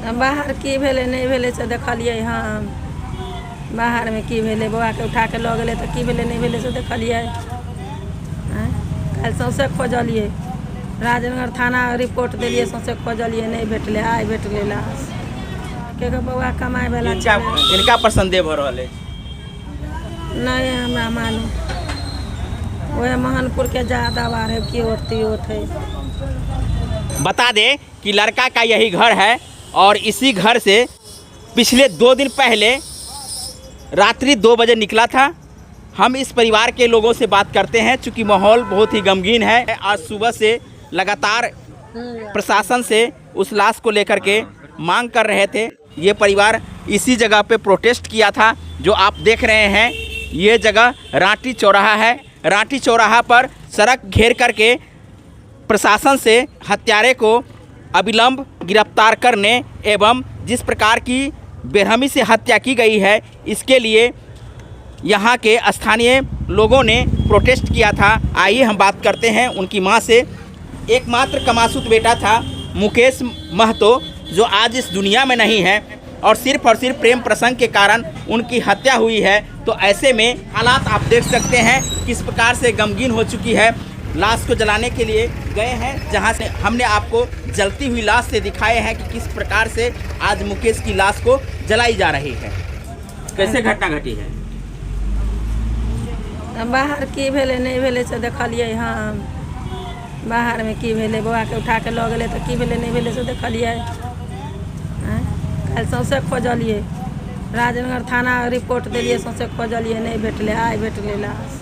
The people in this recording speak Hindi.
बाहर की भेलै नहीं भेलै से देखलिए हम। बाहर में की भेलै, बौआ के उठा के लऽ गेलै तऽ की भेलै नहीं भेलै से देखलिए। कल सौंसे खोजलिए, राजनगर थाना रिपोर्ट दिलिए, सौंसे खोजलिए नहीं भेटलै, आइ भेटलै लाश। के बौआ कमाए वाला इनका पर संदेह भ रहल है? नहीं हमरा मालूम, वह महनपुर के जादावार है, की ओटती ओट है। बता दें कि लड़का का यही घर है और इसी घर से पिछले 2 दिन पहले रात्रि 2 बजे निकला था। हम इस परिवार के लोगों से बात करते हैं, चूँकि माहौल बहुत ही गमगीन है। आज सुबह से लगातार प्रशासन से उस लाश को लेकर के मांग कर रहे थे। ये परिवार इसी जगह पे प्रोटेस्ट किया था। जो आप देख रहे हैं ये जगह रांटी चौराहा है। रांटी चौराहा पर सड़क घेर करके प्रशासन से हत्यारे को अविलंब गिरफ्तार करने एवं जिस प्रकार की बेरहमी से हत्या की गई है, इसके लिए यहाँ के स्थानीय लोगों ने प्रोटेस्ट किया था। आइए हम बात करते हैं उनकी मां से। एकमात्र कमासुत बेटा था मुकेश महतो, जो आज इस दुनिया में नहीं है और सिर्फ प्रेम प्रसंग के कारण उनकी हत्या हुई है। तो ऐसे में हालात आप देख सकते हैं किस प्रकार से गमगीन हो चुकी है। लाश को जलाने के लिए गए हैं, जहां से हमने आपको जलती हुई लाश से दिखाए हैं कि किस प्रकार से आज मुकेश की लाश को जलाई जा रही है। कैसे घटना घटी है? बाहर की भेलै नहीं भेलै से देखलिए हम। बाहर में की भेलै, बौआ के उठा के लऽ गेलै तऽ की भेलै नहीं भेलै से देखलिए। कल सौंसे खोजलिए, राजनगर थाना रिपोर्ट दिलिए, सौंसे खोजलिए नहीं भेटलै, आइ भेटलै लाश।